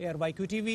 ARYQ TV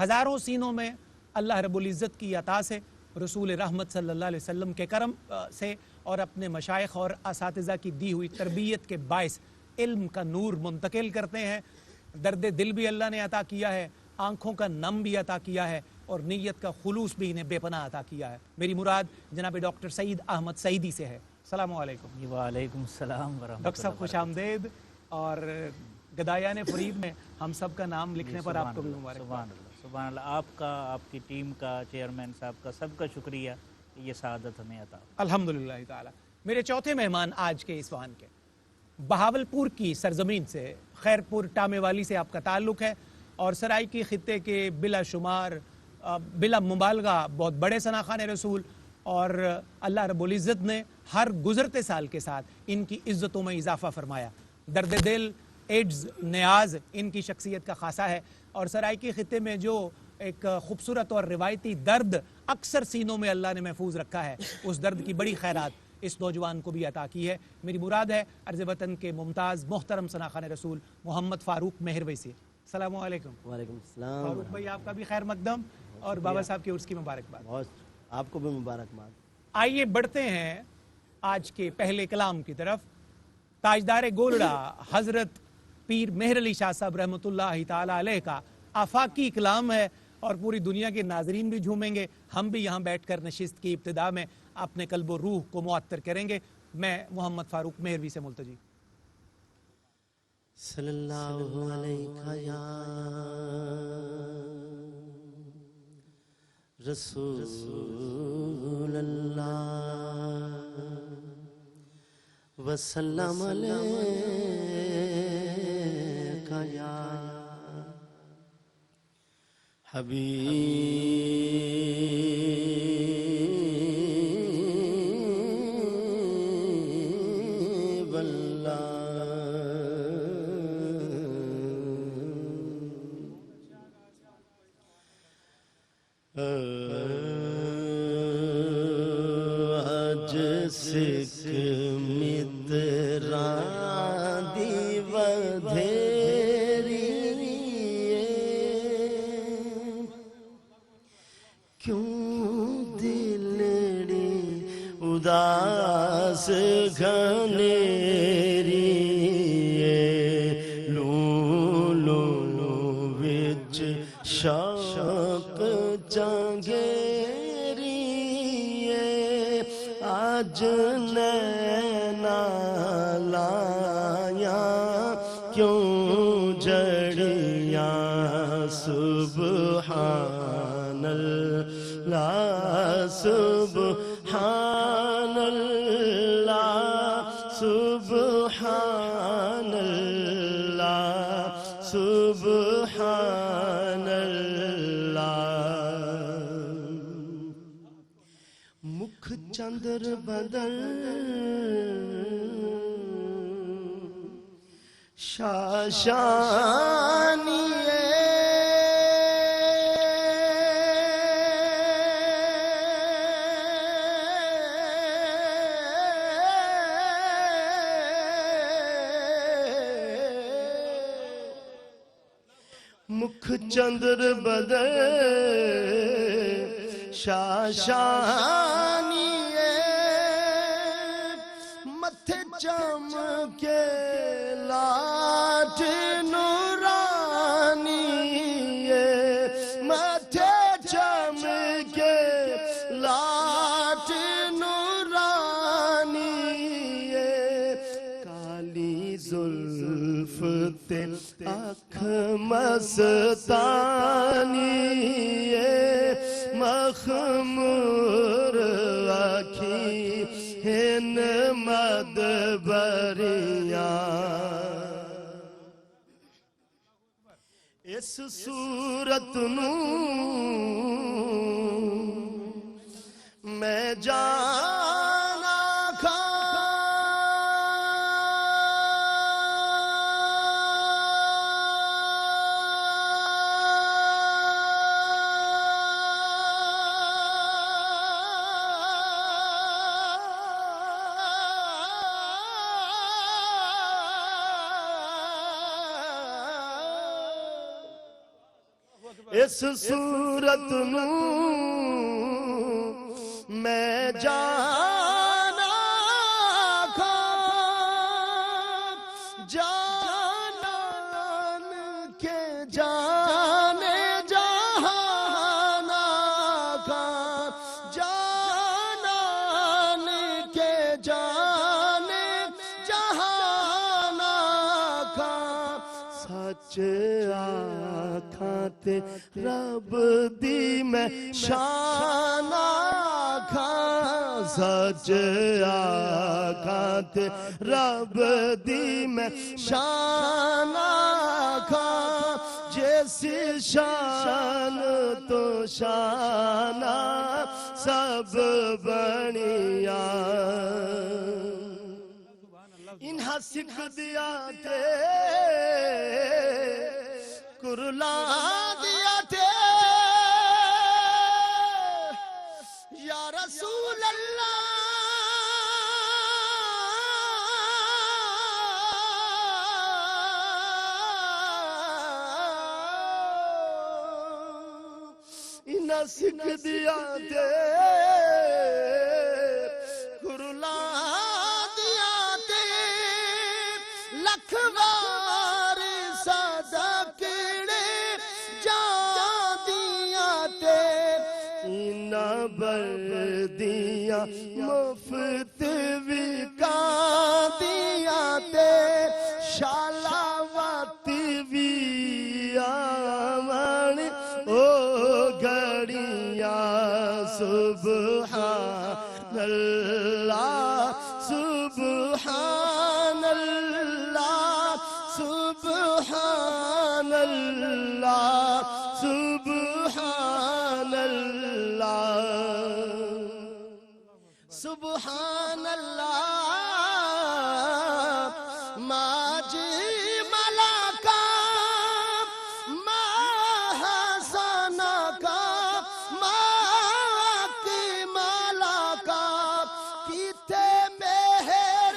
ہزاروں سینوں میں اللہ رب العزت کی عطا سے، رسول رحمت صلی اللہ علیہ وسلم کے کرم سے اور اپنے مشائخ اور اساتذہ کی دی ہوئی تربیت کے باعث علم کا نور منتقل کرتے ہیں۔ درد دل بھی اللہ نے عطا کیا ہے، آنکھوں کا نم بھی عطا کیا ہے، اور نیت کا خلوص بھی انہیں بے پناہ عطا کیا ہے۔ میری مراد جناب ڈاکٹر سعید احمد سعیدی سے ہے۔ السلام علیکم۔ وعلیکم السلام ورحمۃ ڈاکٹر صاحب خوش آمدید، اور گدایان فریب میں ہم سب کا نام لکھنے پر آپ کو بھی مبارک۔ سبحان اللہ، سبحان اللہ، آپ کا، آپ کی ٹیم کا، چیئرمین صاحب کا، سب کا شکریہ کہ یہ سعادت ہمیں عطا۔ الحمدللہ تعالی۔ میرے چوتھے مہمان آج کے اس وان کے بہاولپور کی سرزمین سے، خیرپور ٹامے والی سے آپ کا تعلق ہے، اور سرائیکی خطے کے بلا شمار بلا مبالغہ بہت بڑے ثناخان رسول، اور اللہ رب العزت نے ہر گزرتے سال کے ساتھ ان کی عزتوں میں اضافہ فرمایا۔ درد دل، ایڈز، نیاز ان کی شخصیت کا خاصہ ہے، اور سرائیکی خطے میں جو ایک خوبصورت اور روایتی درد اکثر سینوں میں اللہ نے محفوظ رکھا ہے، اس درد کی بڑی خیرات اس نوجوان کو بھی عطا کی ہے۔ میری مراد ہے عرض وطن کے ممتاز محترم ثناخان رسول محمد فاروق مہروی سے۔ السلام علیکم۔ وعلیکم السلام۔ فاروق بھائی آپ کا بھی خیر مقدم، اور بابا صاحب کے عرس کی مبارکباد۔ بہت آپ کو بھی مبارکباد۔ آئیے بڑھتے ہیں آج کے پہلے کلام کی طرف۔ تاجدار گولڑا حضرت پیر مہر علی شاہ صاحب رحمۃ اللہ تعالی علیہ کا آفاقی کلام ہے، اور پوری دنیا کے ناظرین بھی جھومیں گے، ہم بھی یہاں بیٹھ کر نشست کی ابتدا میں اپنے قلب و روح کو معطر کریں گے۔ میں محمد فاروق مہروی سے ملتجی۔ صلی اللہ علیہ یا رسول اللہ وسلم علیہ یا حبیب آج سکھ متران دی ودھیری کیوں دلڑی اداس گھنیری لولو وچ شوق چنگیری آج نینا لایا کیوں جڑیاں سبحان اللہ سبحان اللہ سبحان اللہ سبحان اللہ مکھ چندر بدل شاشانی مکھ چندر بدل شاشانی متھے چمکے لاٹ نورانی متھے چمکے لاٹ نورانی کالی زلف تے آنکھ مستانی مخمور آکھی ہن مدبریاں اس صورت نو میں جانا کھا اس صورت نو میں جانا کھا جانان کے جانے جہانا کھا جانان کے جانے جہانا کھا سچ آکھاں تے رب دی میں شان آکھاں سچ آکھاں تے رب دی میں شان آکھاں جیسی شان تو شان سب بنیا انہا سکھ دیا تے کرلا دیا تے یا رسول اللہ انہا سکھ دیا تے کرلا دیا تے لکھ وار صدقڑے جان دیا تے انہا بردیاں مفت وکا دیا تے شالاوات وی آوان او گھڑیاں سبحان اللہ سبحان اللہ سبحان اللہ سبحان اللہ سبحان اللہ ماجی ملاکا ما حسنا کا ما کی ملاکا کیتے مہر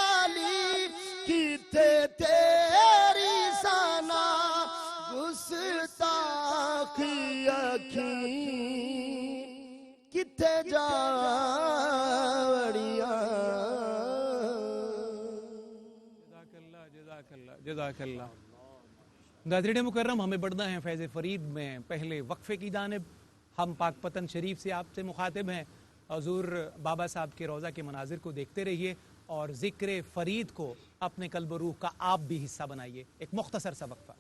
علی کیتے تیری سانا گستاخی اکھیں کتے جاوڑیاں جزاک اللہ ناظرین مکرم ہمیں بڑھنا ہے فیض فرید میں پہلے وقفے کی جانب ہم پاک پتن شریف سے آپ سے مخاطب ہیں حضور بابا صاحب کے روضہ کے مناظر کو دیکھتے رہیے اور ذکر فرید کو اپنے قلب و روح کا آپ بھی حصہ بنائیے ایک مختصر سا وقفہ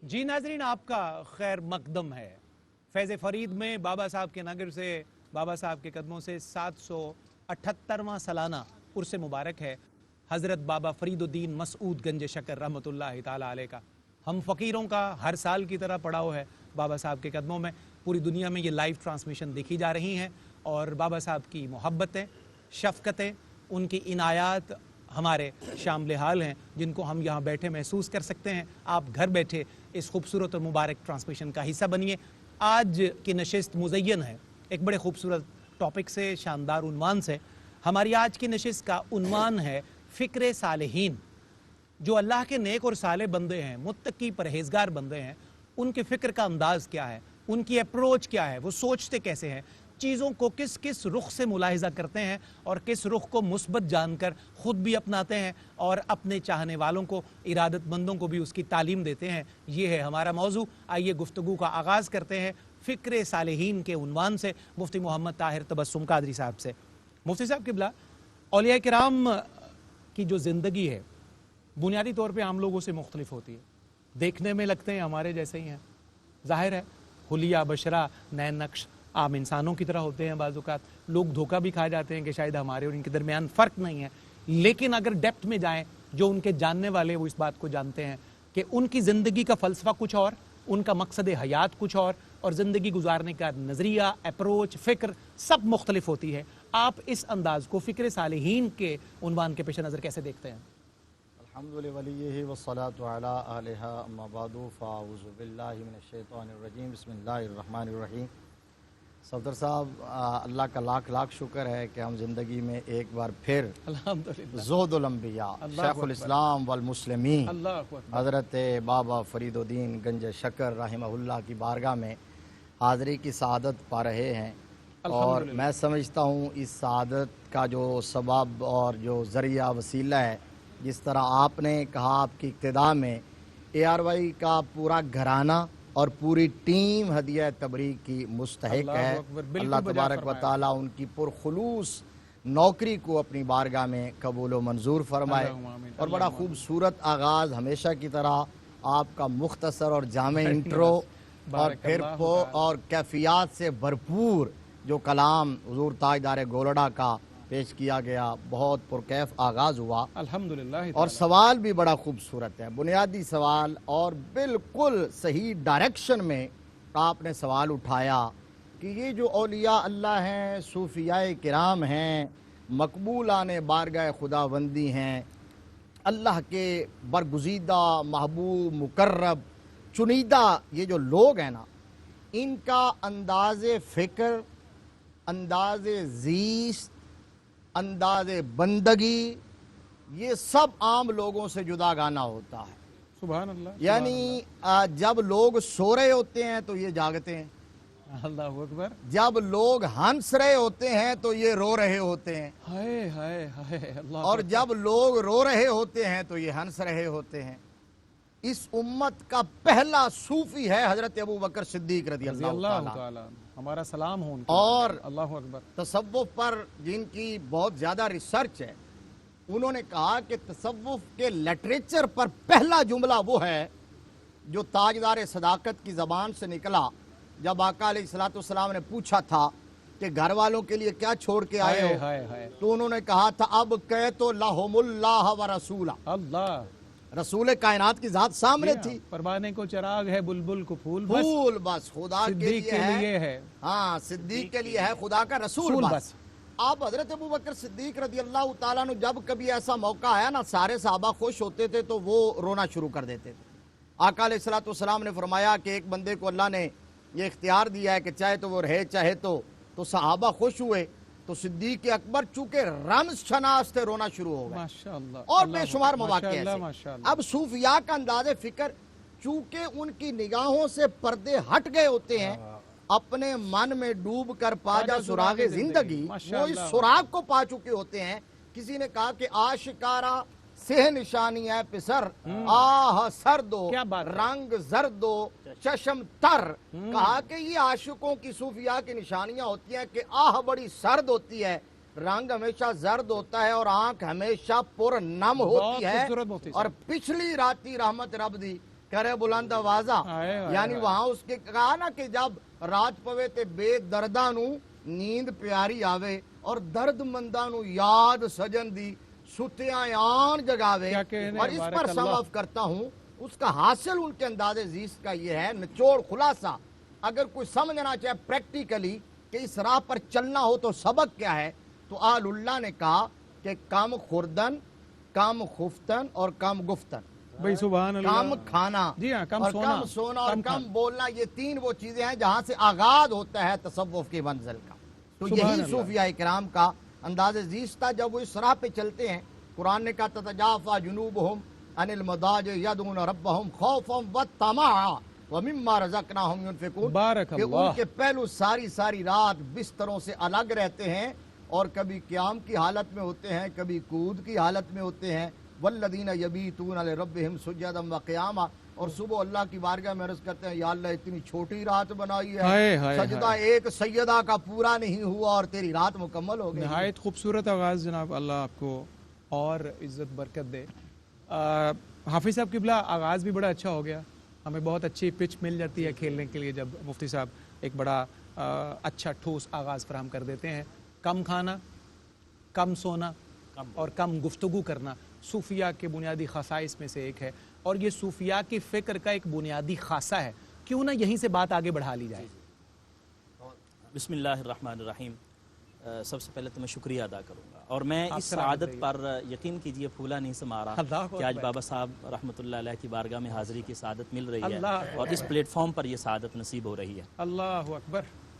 جی ناظرین آپ کا خیر مقدم ہے فیض فرید میں بابا صاحب کے نگر سے بابا صاحب کے قدموں سے 778واں سالانہ عرس مبارک ہے حضرت بابا فرید الدین مسعود گنج شکر رحمۃ اللہ تعالیٰ علیہ کا ہم فقیروں کا ہر سال کی طرح پڑاؤ ہے بابا صاحب کے قدموں میں پوری دنیا میں یہ لائیو ٹرانسمیشن دیکھی جا رہی ہیں اور بابا صاحب کی محبتیں شفقتیں ان کی عنایات ہمارے شامل حال ہیں جن کو ہم یہاں بیٹھے محسوس کر سکتے ہیں آپ گھر بیٹھے اس خوبصورت اور مبارک ٹرانسمیشن کا حصہ بنیے آج کی نشست مزین ہے ایک بڑے خوبصورت ٹاپک سے شاندار عنوان سے ہماری آج کی نشست کا عنوان ہے فکر صالحین جو اللہ کے نیک اور صالح بندے ہیں متقی پرہیزگار بندے ہیں ان کے فکر کا انداز کیا ہے ان کی اپروچ کیا ہے وہ سوچتے کیسے ہیں چیزوں کو کس کس رخ سے ملاحظہ کرتے ہیں اور کس رخ کو مثبت جان کر خود بھی اپناتے ہیں اور اپنے چاہنے والوں کو ارادت مندوں کو بھی اس کی تعلیم دیتے ہیں یہ ہے ہمارا موضوع آئیے گفتگو کا آغاز کرتے ہیں فکر صالحین کے عنوان سے مفتی محمد طاہر تبسم قادری صاحب سے مفتی صاحب قبلہ اولیاء کرام کی جو زندگی ہے بنیادی طور پہ عام لوگوں سے مختلف ہوتی ہے دیکھنے میں لگتے ہیں ہمارے جیسے ہی ہیں ظاہر ہے حلیہ بشرہ نئے نقش عام انسانوں کی طرح ہوتے ہیں بعض اوقات لوگ دھوکہ بھی کھا جاتے ہیں کہ شاید ہمارے اور ان کے درمیان فرق نہیں ہے لیکن اگر ڈیپتھ میں جائیں جو ان کے جاننے والے وہ اس بات کو جانتے ہیں کہ ان کی زندگی کا فلسفہ کچھ اور ان کا مقصد حیات کچھ اور زندگی گزارنے کا نظریہ اپروچ فکر سب مختلف ہوتی ہے آپ اس انداز کو فکر صالحین کے عنوان کے پیش نظر کیسے دیکھتے ہیں الحمد لولیہ والصلاة علی آلہا اما بعد فاعوذ باللہ من الشیطان الرجیم بسم اللہ الرحمن الرحیم صفدر صاحب اللہ کا لاکھ لاکھ شکر ہے کہ ہم زندگی میں ایک بار پھر الحمدللہ زہد الانبیاء اللہ شیخ اکبر الاسلام والمسلمین اللہ اکبر حضرت بابا فرید الدین گنج شکر رحمہ اللہ کی بارگاہ میں حاضری کی سعادت پا رہے ہیں، اور میں سمجھتا ہوں اس سعادت کا جو سبب اور جو ذریعہ وسیلہ ہے، جس طرح آپ نے کہا آپ کی ابتدا میں ARY کا پورا گھرانہ اور پوری ٹیم ہدیہ تبریک کی مستحق اللہ ہے۔ اکبر، بالکل اللہ بجا تبارک و فرمایا۔ تعالیٰ ان کی پرخلوص نوکری کو اپنی بارگاہ میں قبول و منظور فرمائے، اللہم آمین، اور بڑا اللہم خوبصورت آغاز ہمیشہ کی طرح آپ کا مختصر اور جامع انٹرو اور بارک پھر اللہ تعالی۔ اور کیفیات سے بھرپور جو کلام حضور تاجدار گولڑا کا پیش کیا گیا، بہت پرکیف آغاز ہوا، الحمدللہ اور سوال بھی بڑا خوبصورت ہے، بنیادی سوال، اور بالکل صحیح ڈائریکشن میں آپ نے سوال اٹھایا کہ یہ جو اولیاء اللہ ہیں، صوفیاء کرام ہیں، مقبولان بارگاہ خداوندی ہیں، اللہ کے برگزیدہ محبوب مقرب چنیدہ یہ جو لوگ ہیں نا، ان کا انداز فکر، انداز زیست، انداز بندگی، یہ سب عام لوگوں سے جدا گانا ہوتا ہے۔ سبحان اللہ، یعنی جب لوگ سو رہے ہوتے ہیں تو یہ جاگتے ہیں، اللہ اکبر، جب لوگ ہنس رہے ہوتے ہیں تو یہ رو رہے ہوتے ہیں، ہائے ہائے ہائے، اللہ اور جب لوگ رو رہے ہوتے ہیں تو یہ ہنس رہے ہوتے ہیں۔ اس امت کا پہلا صوفی ہے حضرت ابو بکر صدیق رضی رضی اللہ اللہ تعالیٰ۔ تعالیٰ، ہمارا سلام ہو ان کو، اور اللہ اکبر، تصوف پر جن کی بہت زیادہ ریسرچ ہے، انہوں نے کہا کہ تصوف کے لٹریچر پر پہلا جملہ وہ ہے جو تاجدار صداقت کی زبان سے نکلا جب آقا علیہ السلام نے پوچھا تھا کہ گھر والوں کے لیے کیا چھوڑ کے آئے ہائے ہو، ہائے ہائے، تو انہوں نے کہا تھا اب کہہ تو لہم اللہ و رسولہ، اللہ، رسول کائنات کی ذات سامنے تھی، پروانے کو چراغ ہے، بلبل کو پھول، بس پھول بس خدا کے صدیق کے لیے لیے ہے، ہاں صدیق کے لیے ہے خدا کا رسول رسول بس۔ بس۔ اب حضرت ابو بکر صدیق رضی اللہ تعالیٰ نے جب کبھی ایسا موقع آیا نا، سارے صحابہ خوش ہوتے تھے تو وہ رونا شروع کر دیتے تھے۔ آقا علیہ السلام نے فرمایا کہ ایک بندے کو اللہ نے یہ اختیار دیا ہے کہ چاہے تو وہ رہے چاہے تو صحابہ خوش ہوئے، تو صدیق اکبر چونکہ رمز شناس تھے، رونا شروع ہو گئے، ماشاءاللہ، اور اللہ بے شمار اکبر، مواقع ماشاءاللہ، ایسے۔ ماشاءاللہ، اب صوفیاء کا انداز فکر چونکہ ان کی نگاہوں سے پردے ہٹ گئے ہوتے ہیں، اپنے من میں ڈوب کر پا جا سراغ زندگی، وہ اس سراغ کو پا چکے ہوتے ہیں۔ کسی نے کہا کہ آشکارا سہ نشانی ہے پسر، آہ سردو کیا بات ہے؟ رنگ زردو چشم تر، کہا کہ یہ عاشقوں کی صوفیاء کی نشانیاں ہوتی ہیں کہ آہ بڑی سرد ہوتی ہے، رنگ ہمیشہ زرد ہوتا ہے، اور آنکھ ہمیشہ پر نم ہوتی ہے، خوبصورت ہوتی ہے، اور پچھلی راتی رحمت رب دی کرے بلند آوازہ، ہائے ہائے یعنی وہاں اس کے کہا نا کہ جب رات پوے تے بے درداں نو نیند پیاری آوے، اور درد منداں نو یاد سجن دی ستیاں آن جگاوے، کیا کہنے، اور اس بارک پر اللہ۔ سماف کرتا ہوں، اس کا حاصل ان کے انداز زیست کا یہ ہے، نچوڑ خلاصہ اگر کوئی سمجھنا چاہے پریکٹیکلی کہ اس راہ پر چلنا ہو تو سبق کیا ہے، تو آل اللہ نے کہا کہ کم خوردن، کم خفتن اور کم گفتن، بھئی سبحان اللہ، کم کھانا، جی ہاں، کم اور سونا، کم سونا اور کم کم کھانا۔ بولنا، یہ تین وہ چیزیں ہیں جہاں سے آغاز ہوتا ہے تصوف کی منزل کا۔ تو سبحان یہی اللہ۔ صوفیاء کرام کا انداز زیست تھا۔ جب وہ اس راہ پہ چلتے ہیں، قرآن نے کہا تتجافا جنوبہم عن المضاجع یدعون ربہم خوفا وطمعا ومما رزقناہم ينفقون، بارک کہ ان اللہ، کے پہلو ساری رات بستروں سے الگ رہتے ہیں، اور کبھی قیام کی حالت میں ہوتے ہیں، کبھی قعود کی حالت میں ہوتے ہیں، والذین یبیتون لربہم سجدا وقیاما، اور صبح اللہ کی بارگاہ میں عرض کرتے ہیں یا اللہ اتنی چھوٹی رات بنائی ہائے ہے، ہائے سجدہ ایک سیدہ کا پورا نہیں ہوا اور تیری رات مکمل ہو گئی۔ نہایت خوبصورت آغاز جناب، اللہ آپ کو اور عزت برکت دے۔ حافظ صاحب قبلہ، آغاز بھی بڑا اچھا ہو گیا، ہمیں بہت اچھی پچ مل جاتی ہے کھیلنے کے لیے جب مفتی صاحب ایک بڑا اچھا ٹھوس آغاز فراہم کر دیتے ہیں۔ کم کھانا، کم سونا اور کم گفتگو کرنا صوفیاء کے بنیادی خصائص میں سے ایک ہے، اور یہ صوفیاء کی فکر کا ایک بنیادی خاصہ ہے، کیوں نہ یہیں سے بات آگے بڑھا لی جائے۔ بسم اللہ الرحمن الرحیم۔ سب سے پہلے تو میں شکریہ ادا کروں گا، اور میں آپ اس سلامت سعادت رہیے۔ پر یقین کیجئے پھولا نہیں سما رہا اللہ کہ آج اکبر۔ بابا صاحب رحمۃ اللہ علیہ کی بارگاہ میں حاضری کی سعادت مل رہی ہے، اللہ اور اس پلیٹ فارم پر یہ سعادت نصیب ہو رہی ہے۔ اللہ اکبر۔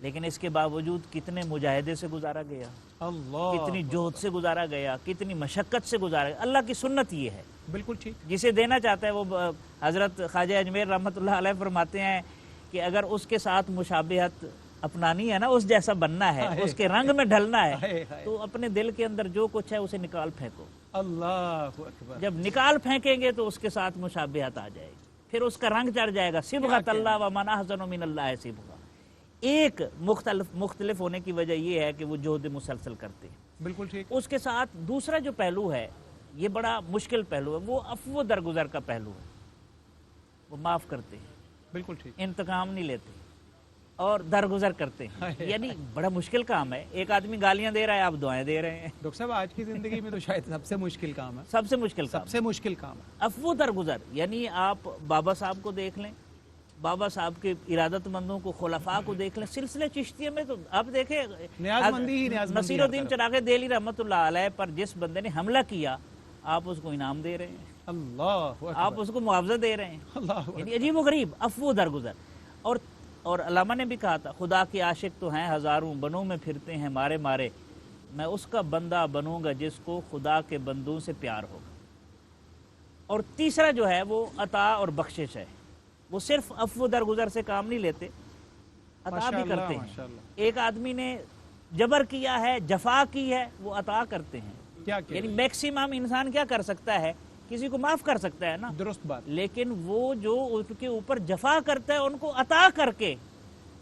لیکن اس کے باوجود کتنے مجاہدے سے گزارا گیا، اللہ کتنی جہد سے گزارا گیا، کتنی مشقت سے گزارا گیا. اللہ کی سنت یہ ہے، بالکل ٹھیک. جسے دینا چاہتا ہے وہ حضرت خواجہ اجمیر رحمۃ اللہ علیہ فرماتے ہیں کہ اگر اس کے ساتھ مشابہت اپنانی ہے نا، اس جیسا بننا ہے، اس کے رنگ میں ڈھلنا ہے، تو اپنے دل کے اندر جو کچھ ہے اسے نکال پھینکو. اللہ اکبر. جب نکال پھینکیں گے تو اس کے ساتھ مشابہت آ جائے گی، پھر اس کا رنگ چڑھ جائے گا. صبغۃ اللہ ومن احسن من اللہ صبغہ. ایک مختلف ہونے کی وجہ یہ ہے کہ وہ جہد مسلسل کرتے ہیں. بالکل ٹھیک. اس کے ساتھ دوسرا جو پہلو ہے، یہ بڑا مشکل پہلو ہے، وہ عفو درگزر کا پہلو ہے. وہ معاف کرتے ہیں، بالکل ٹھیک. انتقام نہیں لیتے اور درگزر کرتے ہیں. یعنی بڑا مشکل کام ہے. ایک آدمی گالیاں دے رہا ہے، آپ دعائیں دے رہے ہیں. ڈاکٹر صاحب آج کی زندگی میں تو شاید سب سے مشکل کام ہے. سب سے مشکل کام سب سے مشکل کام ہے. عفو درگزر. یعنی آپ بابا صاحب کو دیکھ لیں، بابا صاحب کے ارادت مندوں کو، خلفاء کو دیکھ لیں. سلسلے چشتیہ میں تو آپ دیکھیں، نیاز مندی ہی نیاز مندی. نصیر الدین چراغ دہلی رحمۃ اللہ علیہ پر جس بندے نے حملہ کیا، آپ اس کو انعام دے رہے ہیں، اللہ اکبر. آپ اس کو معاوضہ دے رہے ہیں. اللہ اکبر. یعنی عجیب و غریب عفو درگزر. اور علامہ نے بھی کہا تھا، خدا کے عاشق تو ہیں ہزاروں، بنوں میں پھرتے ہیں مارے مارے، میں اس کا بندہ بنوں گا جس کو خدا کے بندوں سے پیار ہوگا. اور تیسرا جو ہے وہ عطا اور بخشش ہے. وہ صرف عفو درگزر سے کام نہیں لیتے، عطا بھی کرتے ہیں. ماشاءاللہ. ایک آدمی نے جبر کیا ہے، جفا کی ہے، وہ عطا کرتے ہیں. کیا کیا یعنی میکسیمم انسان کیا کر سکتا ہے؟ کسی کو معاف کر سکتا ہے نا. درست بات. لیکن وہ جو ان کے اوپر جفا کرتا ہے، ان کو عطا کر کے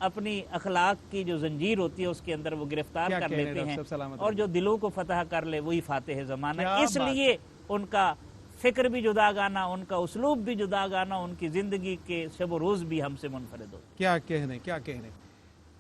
اپنی اخلاق کی جو زنجیر ہوتی ہے اس کے اندر وہ گرفتار کیا کر کہنے لیتے ڈاکٹر ہیں، صاحب، سلامت اور جو دلوں کو فتح کر لے وہی فاتح زمانہ. کیا اس بات لیے ان کا فکر بھی جدا گانا، ان کا اسلوب بھی جدا گانا، ان کی زندگی کے شب و روز بھی ہم سے منفرد ہوتے. کیا کہنے، کیا کہنے.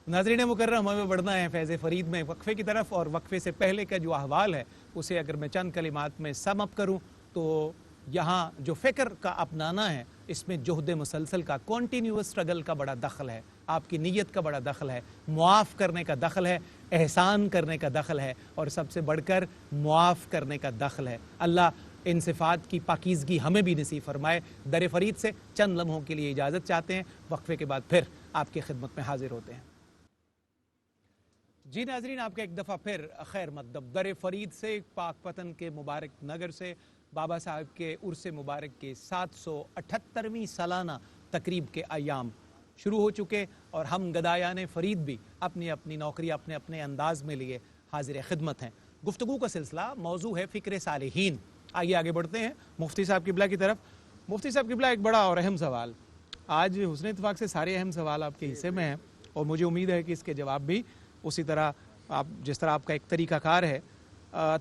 ناظرین مکرم، ہمیں بڑھنا ہے فیض فرید میں وقفے کی طرف، اور وقفے سے پہلے کا جو احوال ہے اسے اگر میں چند کلمات میں سم اپ کروں تو یہاں جو فکر کا اپنانا ہے، اس میں جہد مسلسل کا، کنٹینیوس سٹرگل کا بڑا دخل ہے، آپ کی نیت کا بڑا دخل ہے، معاف کرنے کا دخل ہے، احسان کرنے کا دخل ہے، اور سب سے بڑھ کر معاف کرنے کا دخل ہے. اللہ ان صفات کی پاکیزگی ہمیں بھی نصیب فرمائے. در فرید سے چند لمحوں کے لیے اجازت چاہتے ہیں، وقفے کے بعد پھر آپ کی خدمت میں حاضر ہوتے ہیں. جی ناظرین، آپ کا ایک دفعہ پھر خیر مقدم. در فرید سے، پاک پتن کے مبارک نگر سے، بابا صاحب کے عرس مبارک کے 778ویں سالانہ تقریب کے ایام شروع ہو چکے، اور ہم گدایان فرید بھی اپنی اپنی نوکری اپنے اپنے انداز میں لیے حاضر خدمت ہیں. گفتگو کا سلسلہ موضوع ہے فکر صالحین. آئیے آگے بڑھتے ہیں مفتی صاحب قبلہ کی طرف. مفتی صاحب قبلہ، ایک بڑا اور اہم سوال. آج حسن اتفاق سے سارے اہم سوال آپ کے حصے میں ہیں، اور مجھے امید ہے کہ اس کے جواب بھی اسی طرح آپ، جس طرح آپ کا ایک طریقہ کار ہے.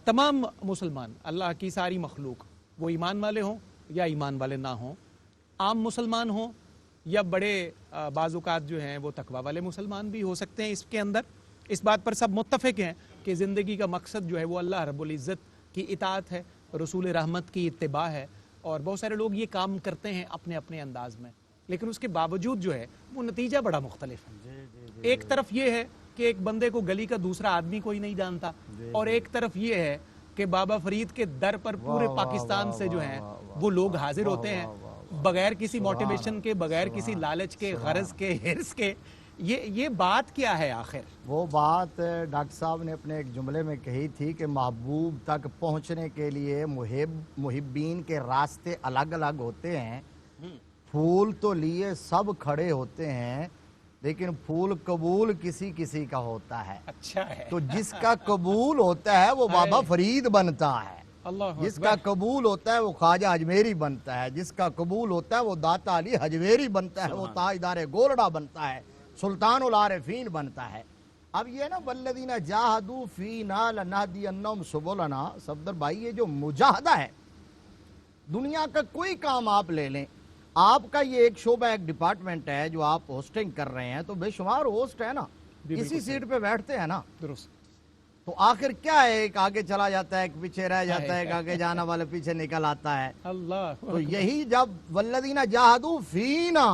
تمام مسلمان، اللہ کی ساری مخلوق، وہ ایمان والے ہوں یا ایمان والے نہ ہوں، عام مسلمان ہوں یا بڑے بعض اوقات جو ہیں وہ تقوی والے مسلمان بھی ہو سکتے ہیں، اس کے اندر اس بات پر سب متفق ہیں کہ زندگی کا مقصد جو ہے وہ اللہ رب العزت کی اطاعت ہے، رسول رحمت کی اتباع ہے. اور بہت سارے لوگ یہ کام کرتے ہیں اپنے اپنے انداز میں، لیکن اس کے باوجود جو ہے وہ نتیجہ بڑا مختلف ہے. ایک طرف یہ ہے کہ ایک بندے کو گلی کا دوسرا آدمی کوئی نہیں جانتا، اور ایک طرف یہ ہے کہ بابا فرید کے در پر پورے پاکستان سے جو ہیں وہ لوگ حاضر ہوتے ہیں، بغیر کسی موٹیویشن کے، بغیر کسی لالچ کے، غرض کے، ہرس کے. یہ بات کیا ہے آخر؟ وہ بات ڈاکٹر صاحب نے اپنے ایک جملے میں کہی تھی کہ محبوب تک پہنچنے کے لیے محبین کے راستے الگ الگ ہوتے ہیں. پھول تو لیے سب کھڑے ہوتے ہیں، لیکن پھول قبول کسی کسی کا ہوتا ہے. اچھا ہے. تو جس کا قبول ہوتا ہے وہ بابا فرید بنتا ہے، اللہ جس کا قبول ہوتا ہے وہ خواجہ اجمیری بنتا ہے، جس کا قبول ہوتا ہے وہ داتا علی حجویری بنتا ہے، وہ تاجدار گولڈا بنتا ہے، سلطان العارفین بنتا ہے. اب یہ نا والذین جاہدوا فینا لنہدینہم سبلنا، صفدر بھائی، یہ جو مجاہدہ ہے، دنیا کا کوئی کام آپ لے لیں، آپ کا یہ ایک شعبہ، ایک ڈپارٹمنٹ ہے جو آپ ہوسٹنگ کر رہے ہیں، تو بے شمار ہوسٹ ہے نا، اسی سیٹ پہ بیٹھتے ہیں نا. درست. تو آخر کیا ہے، ایک آگے چلا جاتا ہے، ایک پیچھے رہ جاتا ہے، ایک آگے جانا والا پیچھے نکل آتا ہے. اللہ تو یہی جب والذین جاہدوا فینا،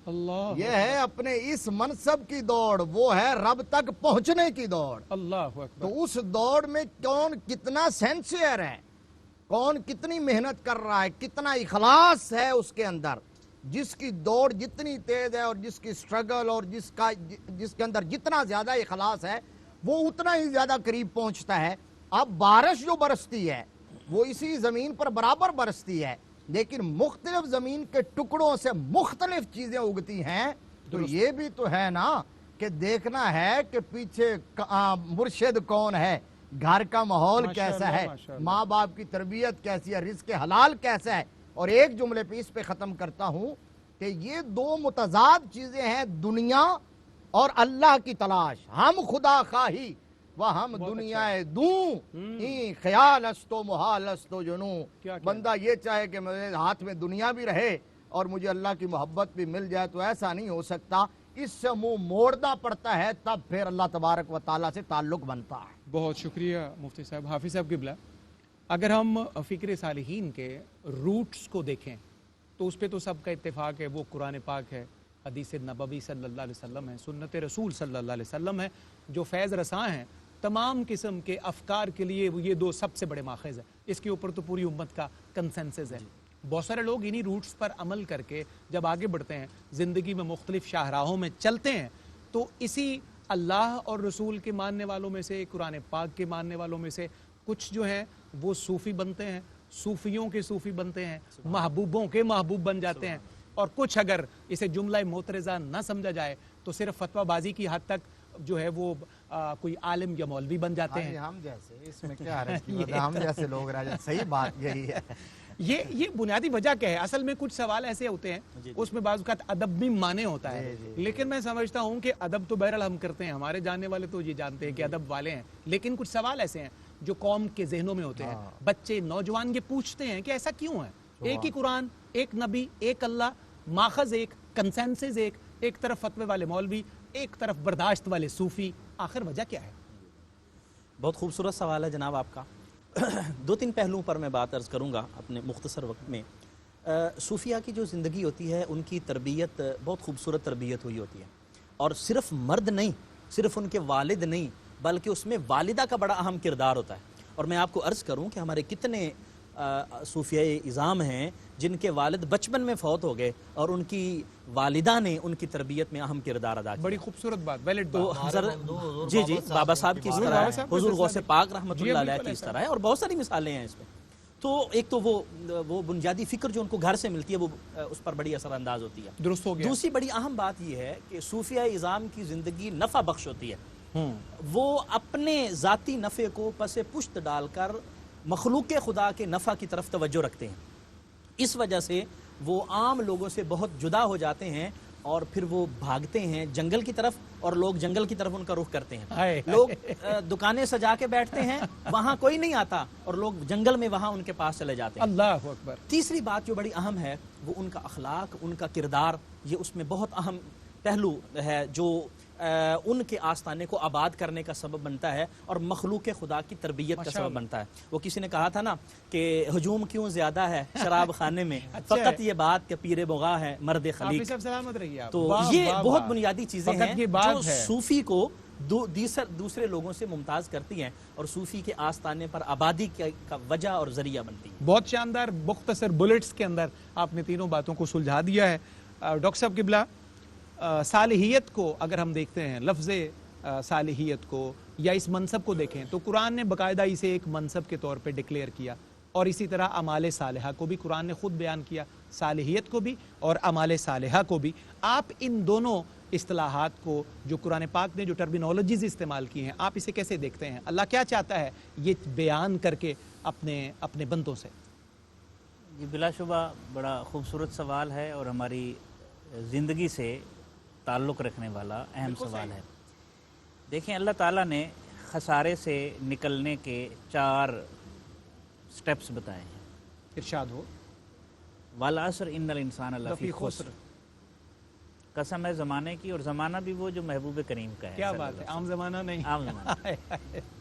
اللہ یہ ہے اپنے اس منصب کی دوڑ، وہ ہے رب تک پہنچنے کی دوڑ. اللہ اکبر. تو اس دوڑ میں کون کتنا سینسیئر ہے، کون کتنی محنت کر رہا ہے، کتنا اخلاص ہے اس کے اندر، جس کی دوڑ جتنی تیز ہے اور جس کی سٹرگل اور جس کے اندر جتنا زیادہ اخلاص ہے وہ اتنا ہی زیادہ قریب پہنچتا ہے. اب بارش جو برستی ہے وہ اسی زمین پر برابر برستی ہے لیکن مختلف زمین کے ٹکڑوں سے مختلف چیزیں اگتی ہیں. تو یہ بھی تو ہے نا کہ دیکھنا ہے کہ پیچھے مرشد کون ہے, گھر کا ماحول کیسا ہے, ماں باپ کی تربیت کیسی ہے, رزق حلال کیسا ہے. اور ایک جملے پہ اس پہ ختم کرتا ہوں کہ یہ دو متضاد چیزیں ہیں, دنیا اور اللہ کی تلاش. ہم خدا خواہی وہ ہم دنیا دوں, خیال استو محال استو جنوں. بندہ یہ چاہے کہ میرے ہاتھ میں دنیا بھی رہے اور مجھے اللہ کی محبت بھی مل جائے, تو ایسا نہیں ہو سکتا. اس سے منہ موڑنا پڑتا ہے, تب پھر اللہ تبارک و تعالیٰ سے تعلق بنتا ہے. بہت شکریہ مفتی صاحب. حافظ صاحب قبلہ, اگر ہم فکر صالحین کے روٹس کو دیکھیں تو اس پہ تو سب کا اتفاق ہے, وہ قرآن پاک ہے, حدیث نبوی صلی اللہ علیہ وسلم ہے, سنت رسول صلی اللہ علیہ وسلم ہے, جو فیض رساں ہیں تمام قسم کے افکار کے لیے یہ دو سب سے بڑے ماخذ ہیں. اس کے اوپر تو پوری امت کا کنسنسس ہے. بہت سارے لوگ انہی روٹس پر عمل کر کے جب آگے بڑھتے ہیں, زندگی میں مختلف شاہراہوں میں چلتے ہیں, تو اسی اللہ اور رسول کے ماننے والوں میں سے, قرآن پاک کے ماننے والوں میں سے کچھ جو ہیں وہ صوفی بنتے ہیں, صوفیوں کے صوفی بنتے ہیں, محبوبوں کے محبوب بن جاتے ہیں, اور کچھ اگر اسے جملہ معترضہ نہ سمجھا جائے تو صرف فتویٰ بازی کی حد تک جو ہے وہ کوئی عالم یا مولوی بن جاتے ہیں. ہم جیسے, اس میں کیا حرج کی بات ہے, ہم جیسے لوگ رہ جاتے. صحیح بات یہی ہے. یہ بنیادی وجہ کیا ہے؟ اصل میں کچھ سوال ایسے ہوتے ہیں, اس میں بعض اوقات ادب بھی مانے ہوتا ہے, لیکن میں سمجھتا ہوں کہ ادب تو بہرحال ہم کرتے ہیں, ہمارے جاننے والے تو یہ جانتے ہیں کہ ادب والے ہیں, لیکن کچھ سوال ایسے ہیں جو قوم کے ذہنوں میں ہوتے ہیں. بچے, نوجوان یہ پوچھتے ہیں کہ ایسا کیوں ہے؟ ایک ہی قرآن, ایک نبی, ایک اللہ, ماخذ ایک, کنسنسس ایک طرف فتوے والے مولوی, ایک طرف برداشت والے صوفی, آخر وجہ کیا ہے؟ بہت خوبصورت سوال ہے جناب آپ کا. دو تین پہلوؤں پر میں بات عرض کروں گا اپنے مختصر وقت میں. صوفیہ کی جو زندگی ہوتی ہے ان کی تربیت بہت خوبصورت تربیت ہوئی ہوتی ہے, اور صرف مرد نہیں, صرف ان کے والد نہیں, بلکہ اس میں والدہ کا بڑا اہم کردار ہوتا ہے. اور میں آپ کو عرض کروں کہ ہمارے کتنے صوفیہ اعظام ہیں جن کے والد بچپن میں فوت ہو گئے اور ان کی والدہ نے ان کی تربیت میں اہم کردار ادا کیا. بڑی خوبصورت بات, ویلڈ تو بات. جی بابا صاحب کی اس طرح ہے, حضور غوث پاک رحمۃ اللہ علیہ کی اس طرح ہے, اور بہت ساری مثالیں ہیں اس میں. تو ایک تو وہ بنیادی فکر جو ان کو گھر سے ملتی ہے وہ اس پر بڑی اثر انداز ہوتی ہے. درست ہو گیا. دوسری بڑی اہم بات یہ ہے کہ صوفیہ اعظام کی زندگی نفع بخش ہوتی ہے. وہ اپنے ذاتی نفع کو پس پشت ڈال کر مخلوق خدا کے نفع کی طرف توجہ رکھتے ہیں. اس وجہ سے وہ عام لوگوں سے بہت جدا ہو جاتے ہیں, اور پھر وہ بھاگتے ہیں جنگل کی طرف, اور لوگ جنگل کی طرف ان کا رخ کرتے ہیں. لوگ دکانیں سجا کے بیٹھتے ہیں, وہاں کوئی نہیں آتا, اور لوگ جنگل میں وہاں ان کے پاس چلے جاتے ہیں. اللہ اکبر. تیسری بات جو بڑی اہم ہے وہ ان کا اخلاق, ان کا کردار, یہ اس میں بہت اہم پہلو ہے جو ان کے آستانے کو آباد کرنے کا سبب بنتا ہے اور مخلوق خدا کی تربیت کا سبب بنتا ہے. وہ کسی نے کہا تھا نا کہ ہجوم کیوں زیادہ ہے شراب خانے میں, فقط یہ بات کہ پیر بغا ہے مرد خلیق. سلامت رہیے آپ. تو یہ بہت بنیادی چیزیں ہیں جو صوفی کو دوسرے لوگوں سے ممتاز کرتی ہیں اور صوفی کے آستانے پر آبادی کا وجہ اور ذریعہ بنتی ہیں. بہت شاندار مختصر بلٹس کے اندر آپ نے تینوں باتوں کو سلجھا دیا ہے. ڈاکٹر صاحب قبلہ, صالحیت کو اگر ہم دیکھتے ہیں, لفظ صالحیت کو یا اس منصب کو دیکھیں تو قرآن نے باقاعدہ اسے ایک منصب کے طور پہ ڈکلیئر کیا, اور اسی طرح اعمال صالحہ کو بھی قرآن نے خود بیان کیا, صالحیت کو بھی اور اعمال صالحہ کو بھی. آپ ان دونوں اصطلاحات کو جو قرآن پاک نے جو ٹرمینالوجیز استعمال کی ہیں, آپ اسے کیسے دیکھتے ہیں؟ اللہ کیا چاہتا ہے یہ بیان کر کے اپنے بندوں سے؟ یہ بلا شبہ بڑا خوبصورت سوال ہے اور ہماری زندگی سے تعلق رکھنے والا اہم سوال ہے. دیکھیں, اللہ تعالیٰ نے خسارے سے نکلنے کے 4 سٹیپس بتائے ہیں. ارشاد ہو. والعصر ان الانسان لفی خسر. قسم ہے زمانے کی, اور زمانہ بھی وہ جو محبوب کریم کا ہے. کیا بات ہے, عام زمانہ نہیں, عام زمانہ.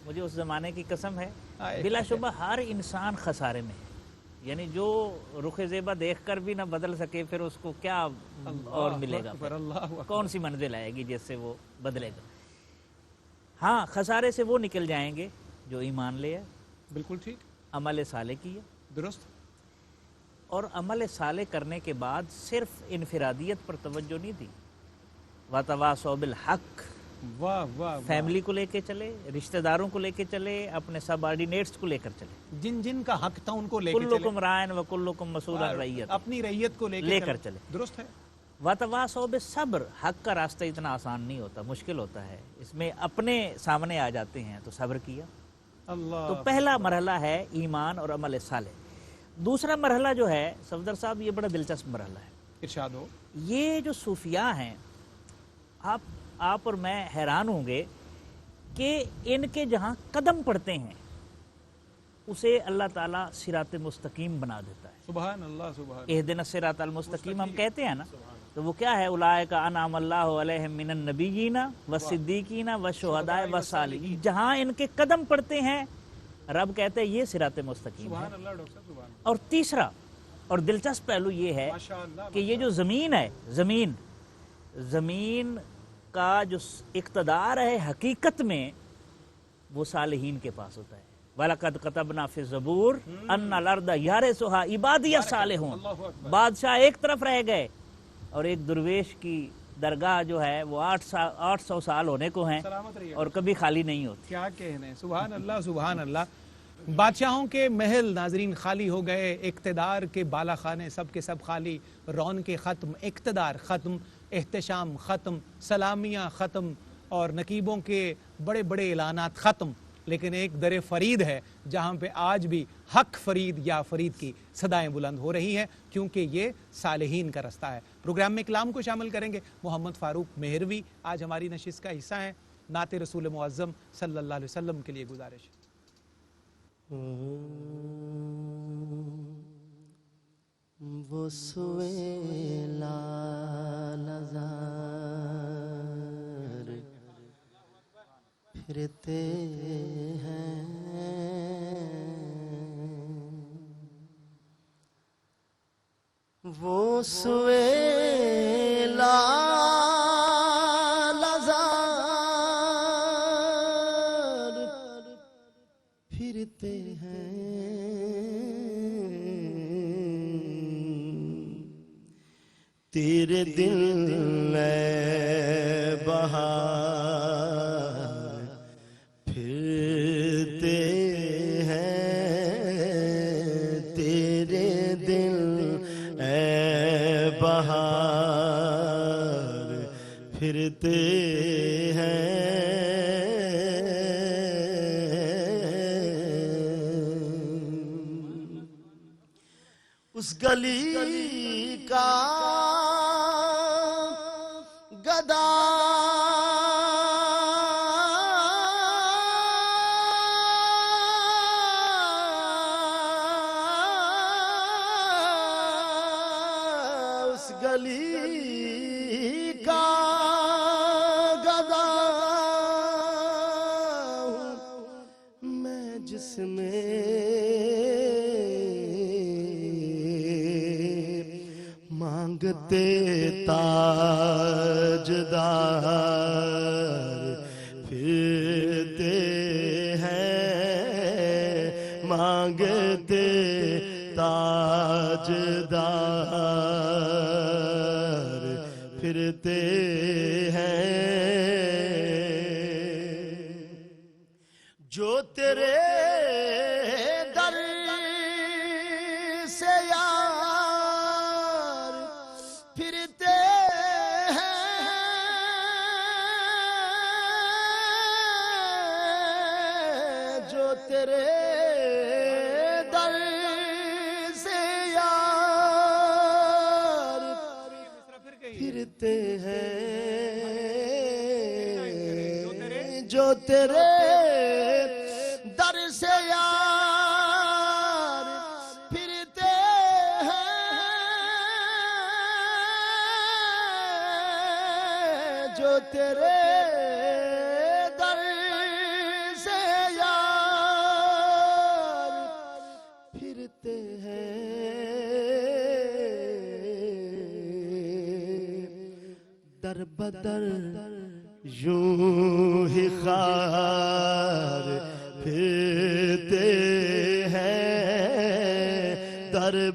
مجھے اس زمانے کی قسم ہے. بلا شبہ ہر انسان خسارے میں ہے. یعنی جو رخ زیبا دیکھ کر بھی نہ بدل سکے, پھر اس کو کیا اور ملے گا, کون سی منزل آئے گی جس سے وہ بدلے گا. ہاں, خسارے سے وہ نکل جائیں گے جو ایمان لے ہے, بالکل ٹھیک, عمل صالح کی ہے, درست, اور عمل صالح کرنے کے بعد صرف انفرادیت پر توجہ نہیں دی، وَتَوَاصَوْا بِالْحَقِّ، واہ واہ، فیملی کو لے کے چلے، رشتہ داروں کو لے کے چلے، اپنے سب آرڈینیٹس کو لے کر چلے، جن جن کا حق تھا ان کو لے کے چلے، کلکم رائن و کلکم مسئول عن رعیت، اپنی رعیت کو لے کر چلے۔ درست ہے۔ وَتَوَاصَوْا بِالصَّبْرِ، حق کا راستہ اتنا آسان نہیں ہوتا، مشکل ہوتا ہے، اس میں اپنے سامنے آ جاتے ہیں تو صبر کیا۔ اللہ، تو پہلا مرحلہ ہے ایمان اور عمل صالح۔ دوسرا مرحلہ جو ہے صفدر صاحب، یہ بڑا دلچسپ مرحلہ ہے۔ ارشاد ہو۔ یہ جو صوفیاء ہیں، آپ اور میں حیران ہوں گے کہ ان کے جہاں قدم پڑتے ہیں اسے اللہ تعالیٰ صراط مستقیم بنا دیتا ہے۔ سبحان اللہ، سبحان اہدنا الصراط المستقیم ہم کہتے ہیں نا، تو وہ کیا ہے؟ اولئک انعم اللہ علیہم من النبیین والصدیقین والشہداء والصالحین، جہاں ان کے قدم پڑتے ہیں رب کہتے ہیں یہ صراط مستقیم ہے۔ سبحان اللہ ڈاکٹر صاحب، سبحان اللہ، اور تیسرا اور دلچسپ پہلو یہ ہے ماشاء اللہ، کہ یہ جو زمین ہے، زمین کا جو اقتدار ہے حقیقت میں وہ صالحین کے پاس ہوتا ہے۔ وَلَقَدْ كَتَبْنَا فِي الزَّبُورِ أَنَّ الْأَرْضَ يَرِثُهَا عِبَادِيَ الصَّالِحُونَ، بادشاہ ایک طرف رہ گئے اور ایک درویش کی درگاہ جو ہے وہ 800 سال ہونے کو ہیں سلامت رہیے، اور کبھی خالی نہیں ہوتی۔ کیا کہنے، سبحان اللہ، سبحان اللہ۔ بادشاہوں کے محل ناظرین خالی ہو گئے، اقتدار کے بالا خانے سب کے سب خالی، رونقیں ختم، اقتدار ختم، احتشام ختم، سلامیاں ختم، اور نقیبوں کے بڑے بڑے اعلانات ختم، لیکن ایک در فرید ہے جہاں پہ آج بھی حق فرید یا فرید کی صدائیں بلند ہو رہی ہیں، کیونکہ یہ صالحین کا رستہ ہے۔ پروگرام میں کلام کو شامل کریں گے محمد فاروق مہروی، آج ہماری نشست کا حصہ ہیں۔ نعت رسول معظم صلی اللہ علیہ وسلم کے لیے گزارش۔ وہ سویلا نظر پھرتے ہیں، وہ سویلا نظر پھرتے ہیں، تیرے دل اے بہار پھرتے ہیں، تیرے دل اے بہار پھرتے ہیں، اس گلی کا گدا اس گلی کا گدا ہوں میں، جس میں مانگتے تاجدار پھرتے ہیں، مانگتے تاجدار پھرتے ہیں، جو تیرے در سے یار پھرتے ہیں، جو تیرے در سے یار پھرتے ہیں، جو تیرے در سے یار پھرتے ہیں، جو تیرے در سے یار پھرتے ہیں، در بدر یوں ہی خار پھرتے ہیں، در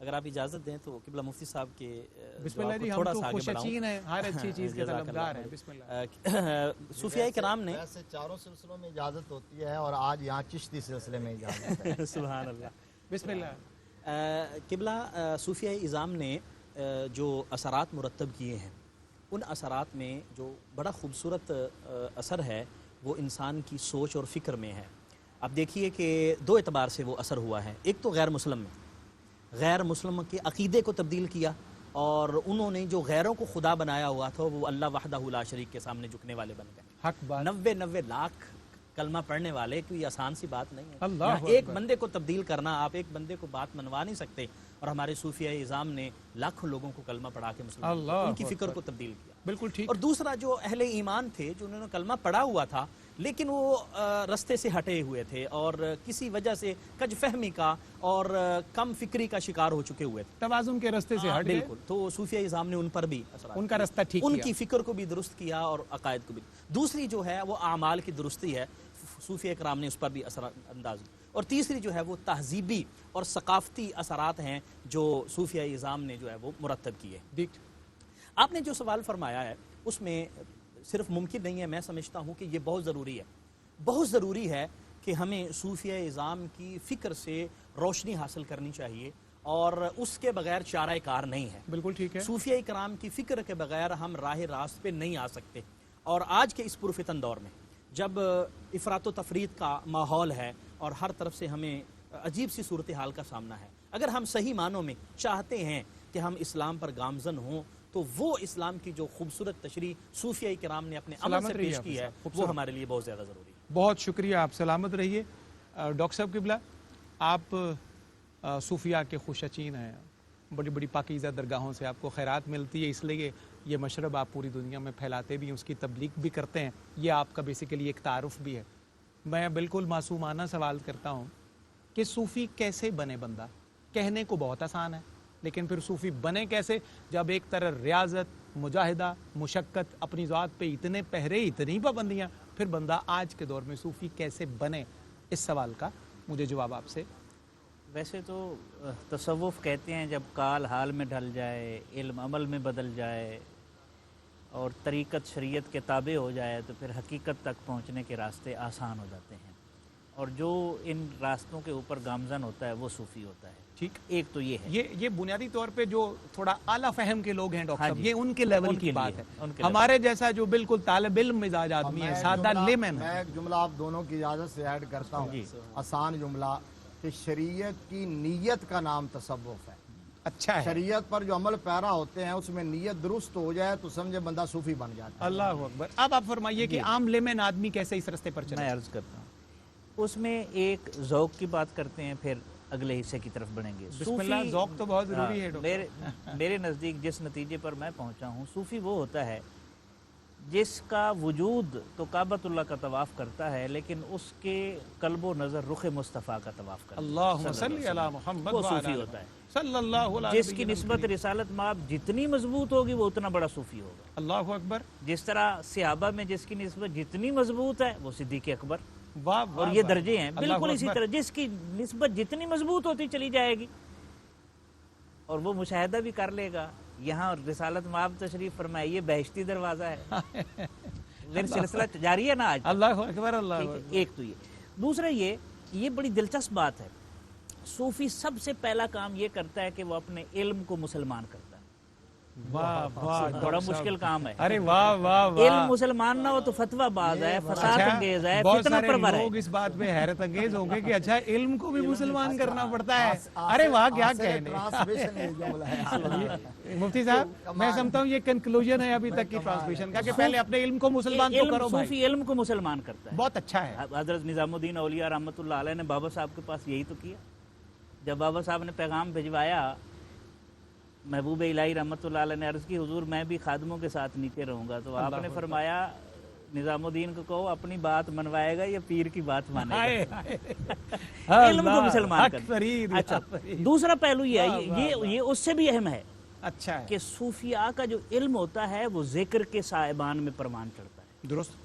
اگر آپ اجازت دیں تو قبلہ مفتی صاحب کے بسم اللہ جی، ہم تھوڑا تو سا آگے خوش بڑھاؤں. اچین ہیں، ہر اچھی چیز کے جزاک طلبگار اللہ ہیں. بسم اللہ. صوفیاء کرام نے ویسے چاروں سلسلوں میں اجازت ہوتی ہے اور آج یہاں چشتی سلسلے میں اجازت ہے. سبحان اللہ. بسم اللہ. قبلہ صوفیاء اعظام نے جو اثرات مرتب کیے ہیں، ان اثرات میں جو بڑا خوبصورت اثر ہے وہ انسان کی سوچ اور فکر میں ہے. اب دیکھیے کہ دو اعتبار سے وہ اثر ہوا ہے. ایک تو غیر مسلم میں، غیر مسلم کے عقیدے کو تبدیل کیا، اور انہوں نے جو غیروں کو خدا بنایا ہوا تھا وہ اللہ وحدہ لا شریک کے سامنے جھکنے والے بن گئے. حق بات. 90 لاکھ کلمہ پڑھنے والے، کوئی آسان سی بات نہیں ہے. اللہ یہاں ایک اکبر. بندے کو تبدیل کرنا، آپ ایک بندے کو بات منوا نہیں سکتے، اور ہمارے صوفیاء اعظام نے لاکھوں لوگوں کو کلمہ پڑھا کے مسلمان اللہ ان کی فکر اکبر. کو تبدیل کیا. بالکل ٹھیک. اور دوسرا جو اہل ایمان تھے، جو انہوں نے کلمہ پڑھا ہوا تھا لیکن وہ رستے سے ہٹے ہوئے تھے اور کسی وجہ سے کج فہمی کا اور کم فکری کا شکار ہو چکے ہوئے تھے. توازن کے راستے سے ہٹ گئے. بالکل. تو صوفیاء اعظام نے ان پر بھی اثرات ان کا راستہ ٹھیک ان کیا. کی فکر کو بھی درست کیا اور عقائد کو بھی. دوسری جو ہے وہ اعمال کی درستی ہے، صوفیاء کرام نے اس پر بھی اثر انداز. اور تیسری جو ہے وہ تہذیبی اور ثقافتی اثرات ہیں جو صوفیاء اعظام نے جو ہے وہ مرتب کیے. دیکھ. آپ نے جو سوال فرمایا ہے اس میں صرف ممکن نہیں ہے، میں سمجھتا ہوں کہ یہ بہت ضروری ہے. بہت ضروری ہے کہ ہمیں صوفیاء اعظام کی فکر سے روشنی حاصل کرنی چاہیے، اور اس کے بغیر چارہ کار نہیں ہے. بالکل ٹھیک ہے. صوفیاء کرام کی فکر کے بغیر ہم راہ راست پہ نہیں آ سکتے. اور آج کے اس پرفتن دور میں جب افراط و تفریط کا ماحول ہے اور ہر طرف سے ہمیں عجیب سی صورتحال کا سامنا ہے، اگر ہم صحیح معنوں میں چاہتے ہیں کہ ہم اسلام پر گامزن ہوں تو وہ اسلام کی جو خوبصورت تشریح صوفیاء کرام نے اپنے عمل سے سلامت رہیے پیش آپ کی ہے صاحب. وہ خوبصورت. ہمارے لیے بہت زیادہ ضروری ہے. بہت شکریہ. آپ سلامت رہیے. ڈاکٹر صاحب قبلہ، آپ صوفیاء کے خوش اچین ہیں. بڑی بڑی پاکیزہ درگاہوں سے آپ کو خیرات ملتی ہے، اس لیے یہ مشرب آپ پوری دنیا میں پھیلاتے بھی ہیں، اس کی تبلیغ بھی کرتے ہیں. یہ آپ کا بیسیکلی ایک تعارف بھی ہے. میں بالکل معصومانہ سوال کرتا ہوں کہ صوفی کیسے بنے بندہ؟ کہنے کو بہت آسان ہے، لیکن پھر صوفی بنے کیسے جب ایک طرح ریاضت، مجاہدہ، مشقت، اپنی ذات پہ اتنے پہرے، اتنی پابندیاں، پھر بندہ آج کے دور میں صوفی کیسے بنے؟ اس سوال کا مجھے جواب آپ سے. ویسے تو تصوف کہتے ہیں جب کال حال میں ڈھل جائے، علم عمل میں بدل جائے اور طریقت شریعت کے تابع ہو جائے تو پھر حقیقت تک پہنچنے کے راستے آسان ہو جاتے ہیں، اور جو ان راستوں کے اوپر گامزن ہوتا ہے وہ صوفی ہوتا ہے. ٹھیک. ایک تو یہ ہے. یہ بنیادی طور پہ جو تھوڑا اعلیٰ فہم کے لوگ ہیں ڈاکٹر ہاں صاحب، جی. یہ ان کے لیول ان کی کے بات لیے، ہے. ان کے ہمارے جیسا جو بالکل طالب علم مزاج آدمی ہے، میں سادہ لیمن میں ہے. ایک جملہ آپ دونوں کی اجازت سے ایڈ کرتا ہوں. جی. آسان جملہ کہ شریعت کی نیت کا نام تصوف ہے. اچھا ہے. شریعت پر جو عمل پیرا ہوتے ہیں اس میں نیت درست ہو جائے تو سمجھے بندہ صوفی بن جاتا ہے. اللہ اکبر. اب آپ فرمائیے کہ عام لیمن آدمی کیسے اس راستے پر میں چلے؟ عرض کرتا ہوں، اس میں ایک ذوق کی بات کرتے ہیں، پھر اگلے حصے کی طرف بڑھیں گے. بسم اللہ. ذوق تو بہت ضروری ہے ڈاکٹر. میرے نزدیک جس نتیجے پر میں پہنچا ہوں، صوفی وہ ہوتا ہے جس کا وجود تو کعبۃ اللہ کا طواف کرتا ہے لیکن اس کے قلب و نظر رخ مصطفیٰ کا طواف کرتا ہے. اللہم صلی علی محمد وہ وعلی صوفی آلہ ہوتا ہے. صلی اللہ علیہ جس کی نسبت رسالت مآب جتنی مضبوط ہوگی وہ اتنا بڑا صوفی ہوگا. اللہ اکبر. جس طرح صحابہ میں جس کی نسبت جتنی مضبوط ہے وہ صدیق اکبر، واہ اور واہ یہ واہ. درجے ہیں. اللہ بالکل اسی اکبر. طرح جس کی نسبت جتنی مضبوط ہوتی چلی جائے گی اور وہ مشاہدہ بھی کر لے گا. یہاں رسالت مآب تشریف فرمائے، یہ بہشتی دروازہ ہے. میرا سلسلہ جاری ہے نا آج. اللہ اکبر. اللہ ٹھیک ہے، اکبر. ایک تو دوسرا یہ بڑی دلچسپ بات ہے. صوفی سب سے پہلا کام یہ کرتا ہے کہ وہ اپنے علم کو مسلمان کرتا ہے. واہ واہ. بڑا مشکل کام ہے. ارے واہ واہ واہ. علم مسلمان نہ ہو تو فتویٰ باز ہے، فساد انگیز ہے، بہت فتنہ سارے پرور ہے. لوگ اس بات پہ حیرت انگیز ہوں گے کہ اچھا علم کو بھی مسلمان کرنا پڑتا ہے. ارے واہ کیا کہنے. ٹرانسلیشن یہ جملہ ہے. مفتی صاحب میں سمجھتا ہوں یہ کنکلوژن ہے ابھی تک کی ٹرانسلیشن کا کہ پہلے اپنے علم کو مسلمان تو کرو بھائی. صوفی علم کو مسلمان کرتا ہے. بہت اچھا ہے. حضرت نظام الدین اولیاء رحمۃ اللہ علیہ نے بابا صاحب کے پاس یہی تو کیا. جب بابا صاحب نے پیغام بھجوایا، محبوب الہی رحمۃ اللہ علیہ نے عرض کی حضور میں بھی خادموں کے ساتھ نیچے رہوں گا، تو آپ نے فرمایا نظام الدین کو کہو اپنی بات منوائے گا یا پیر کی بات مانے گا. علم کو مسلمان کرتا ہے. اچھا دوسرا پہلو یہ ہے، یہ اس سے بھی اہم ہے اچھا ہے. کہ صوفیاء کا جو علم ہوتا ہے وہ ذکر کے سائبان میں پروان چڑھتا ہے. درست.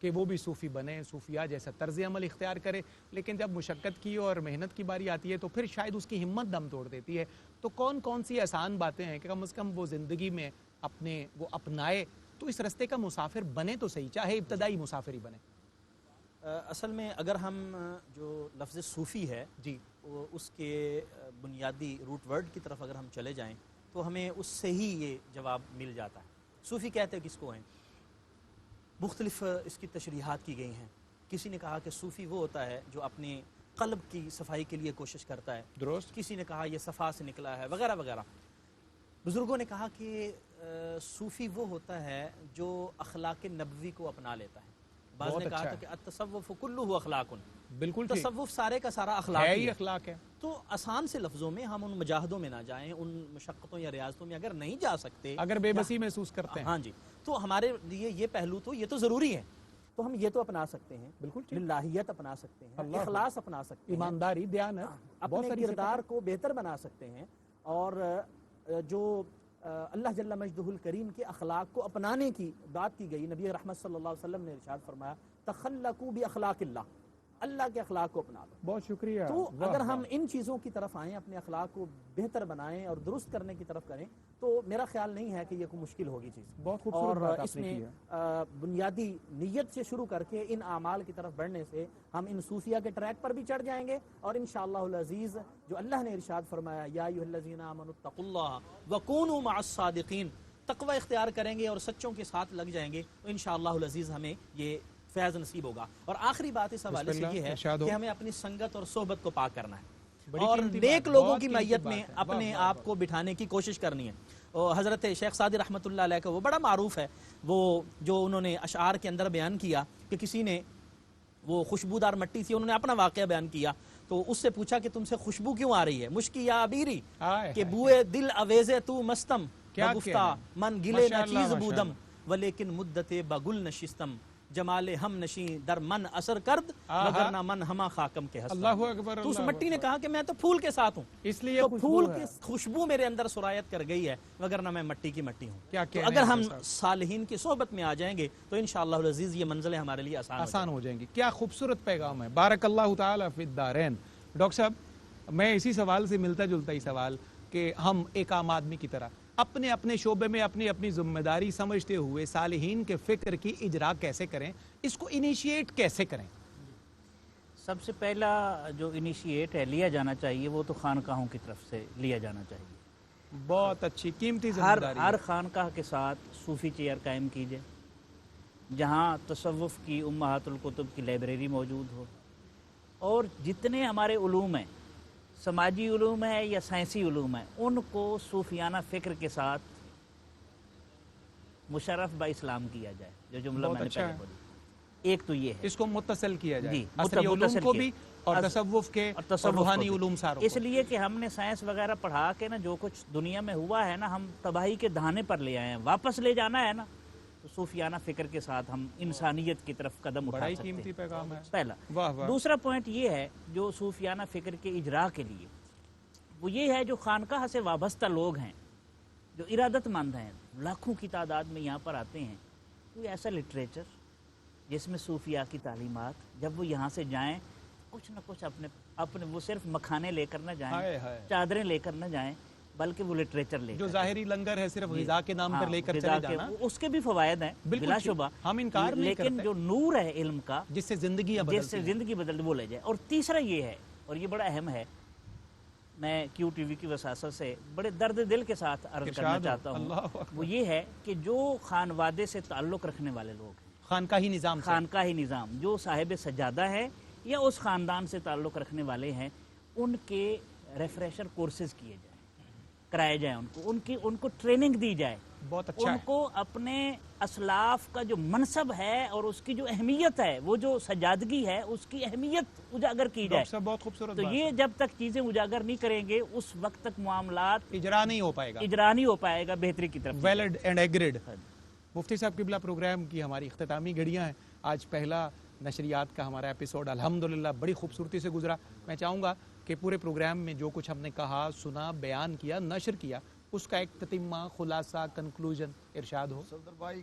کہ وہ بھی صوفی بنے, صوفیہ جیسا طرز عمل اختیار کرے, لیکن جب مشقت کی اور محنت کی باری آتی ہے تو پھر شاید اس کی ہمت دم توڑ دیتی ہے. تو کون کون سی آسان باتیں ہیں کہ کم از کم وہ زندگی میں اپنے وہ اپنائے تو اس رستے کا مسافر بنے تو صحیح, چاہے ابتدائی مسافر ہی بنے. اصل میں اگر ہم جو لفظ صوفی ہے جی اس کے بنیادی روٹ ورڈ کی طرف اگر ہم چلے جائیں تو ہمیں اس سے ہی یہ جواب مل جاتا ہے. صوفی کہتے کس کو ہیں؟ مختلف اس کی تشریحات کی گئی ہیں. کسی نے کہا کہ صوفی وہ ہوتا ہے جو اپنے قلب کی صفائی کے لیے کوشش کرتا ہے, درست. کسی نے کہا یہ صفا سے نکلا ہے, وغیرہ وغیرہ. بزرگوں نے کہا کہ صوفی وہ ہوتا ہے جو اخلاق نبوی کو اپنا لیتا ہے. بعض بہت نے کہا اچھا تھا ہے. کہ التصوف کلہ اخلاق, بالکل ٹھیک تصوف سارے کا سارا اخلاق ہے ہی ہی ہے. اخلاق ہے. تو آسان سے لفظوں میں ہم ان مجاہدوں میں نہ جائیں, ان مشقتوں یا ریاضتوں میں اگر نہیں جا سکتے, اگر بے بسی محسوس کرتے ہیں, ہاں جی, تو ہمارے لیے یہ پہلو تو یہ تو ضروری ہے. تو ہم یہ تو اپنا سکتے ہیں, بالکل ٹھیک, للہیت اپنا سکتے ہیں, اللہ اخلاص اپنا سکتے ہیں, ایمانداری, دیانت, بہت اپنے ساری کردار کو بہتر بنا سکتے ہیں, اور جو اللہ جل مجدہ الکریم کے اخلاق کو اپنانے کی بات کی گئی. نبی رحمت صلی اللہ علیہ وسلم نے ارشاد فرمایا تخلقوا باخلاق اللہ, اللہ کے اخلاق کو اپنا لو. بہت شکریہ. تو واہ اگر واہ. ہم ان چیزوں کی طرف آئیں, اپنے اخلاق کو بہتر بنائیں اور درست کرنے کی طرف کریں, تو میرا خیال نہیں ہے کہ یہ کوئی مشکل ہوگی چیز. بہت خوبصورت اور بات آپ اس نے میں کی ہے. بنیادی نیت سے شروع کر کے ان اعمال کی طرف بڑھنے سے ہم ان صوفیہ کے ٹریک پر بھی چڑھ جائیں گے, اور انشاءاللہ العزیز جو اللہ نے ارشاد فرمایا یا ایھا الذین آمنوا اتقوا اللہ وکونوا مع الصادقین, تقوی اختیار کریں گے اور سچوں کے ساتھ لگ جائیں گے, تو انشاءاللہ العزیز ہمیں یہ فیض نصیب ہوگا. اور آخری بات اس حوالے سے یہ ہے کہ ہمیں اپنی سنگت اور صحبت کو پاک کرنا ہے, اور نیک لوگوں کی میت میں اپنے آپ کو بٹھانے کی کوشش کرنی ہے. حضرت شیخ سعدی رحمۃ اللہ علیہ کا وہ بڑا معروف ہے, وہ جو انہوں نے اشعار کے اندر بیان کیا کہ کسی نے وہ خوشبودار مٹی تھی, انہوں نے اپنا واقعہ بیان کیا, تو اس سے پوچھا کہ تم سے خوشبو کیوں آ رہی ہے؟ مشکی یا عبیری کہ بوئے دل اویزے تو مستم گفتہ من گلے نہ چیز بودم ولیکن مدت بگل نشستم جمال ہم نشیں در من اثر کرد وگرنہ من ہما خاکم کے ہستم. اللہ اکبر. تو اس مٹی نے کہا کہ میں تو پھول کے ساتھ ہوں, اس لیے تو پھول کی خوشبو میرے اندر سرایت کر گئی ہے, وگرنہ میں مٹی کی مٹی ہوں. تو اگر ہم صالحین کی صحبت میں آ جائیں گے تو انشاءاللہ العزیز یہ منزلیں ہمارے لیے آسان ہو جائیں گی. کیا خوبصورت پیغام ہے. بارک اللہ تعالی فی الدارین. ڈاکٹر صاحب, میں اسی سوال سے ملتا جلتا ہی سوال کہ ہم ایک عام آدمی کی طرح اپنے اپنے شعبے میں اپنی اپنی ذمہ داری سمجھتے ہوئے صالحین کے فکر کی اجرا کیسے کریں, اس کو انیشیٹ کیسے کریں؟ سب سے پہلا جو انیشیٹ ہے لیا جانا چاہیے وہ تو خانقاہوں کی طرف سے لیا جانا چاہیے. بہت اچھی قیمتی ذمہ داری. ہر خانقاہ کے ساتھ صوفی چیئر قائم کیجئے, جہاں تصوف کی امہات الکتب کی لائبریری موجود ہو, اور جتنے ہمارے علوم ہیں, سماجی علوم ہے یا سائنسی علوم ہے, ان کو صوفیانہ فکر کے ساتھ مشرف با اسلام کیا جائے. جو جملہ میں نے پہلے بولی, ایک تو یہ ہے, اس کو متصل کیا جائے. جی, عصری علوم کو بھی اور تصوف کے اور روحانی علوم ساروں. اس لیے کہ ہم نے سائنس وغیرہ پڑھا کے نا جو کچھ دنیا میں ہوا ہے نا, ہم تباہی کے دہانے پر لے آئے ہیں, واپس لے جانا ہے نا, تو صوفیانہ فکر کے ساتھ ہم انسانیت کی طرف قدم اٹھا سکتے ہیں. بڑا قیمتی پیغام ہے. پہلا. واہ واہ. دوسرا پوائنٹ یہ ہے جو صوفیانہ فکر کے اجرا کے لیے, وہ یہ ہے جو خانقاہ سے وابستہ لوگ ہیں, جو ارادت مند ہیں, لاکھوں کی تعداد میں یہاں پر آتے ہیں, کوئی ایسا لٹریچر جس میں صوفیہ کی تعلیمات, جب وہ یہاں سے جائیں کچھ نہ کچھ اپنے وہ صرف مکھانے لے کر نہ جائیں, چادریں لے کر نہ جائیں, بلکہ وہ لٹریچر لے جو ظاہری لنگر ہے صرف غذا کے نام پر لے کر چلے جانا, اس کے بھی فوائد ہیں بلا شبہ, ہم انکار نہیں کرتے, لیکن جو نور ہے علم کا جس سے زندگی بدلتی وہ لے جائے. اور تیسرا یہ ہے, اور یہ بڑا اہم ہے, میں کیو ٹی وی کی وساست سے بڑے درد دل کے ساتھ عرض کرنا چاہتا ہوں, وہ یہ ہے کہ جو خانوادے سے تعلق رکھنے والے لوگ ہیں, خانقاہی نظام جو صاحب سجادہ ہے یا اس خاندان سے تعلق رکھنے والے ہیں, ان کے ریفریشر کورسز کیے جائیں, کرائے جائیں, ان کو ٹریننگ دی جائے, بہت اچھا ان کو اپنے اسلاف کا جو منصب ہے اور اس کی جو اہمیت ہے, وہ جو سجادگی ہے, اس کی اہمیت اجاگر کی جائے. بہت خوبصورت. تو یہ جب تک چیزیں اجاگر نہیں کریں گے اس وقت تک معاملات اجرا نہیں ہو پائے گا بہتری کی طرف. Valid and agreed. مفتی صاحب قبلہ, پروگرام کی ہماری اختتامی گھڑیاں ہیں. آج پہلا نشریات کا ہمارا ایپیسوڈ الحمدللہ بڑی خوبصورتی سے گزرا. میں چاہوں گا کہ پورے پروگرام میں جو کچھ ہم نے کہا, سنا, بیان کیا, نشر کیا, اس کا ایک تتمہ, خلاصہ, کنکلوژن ارشاد ہو. صدر بھائی,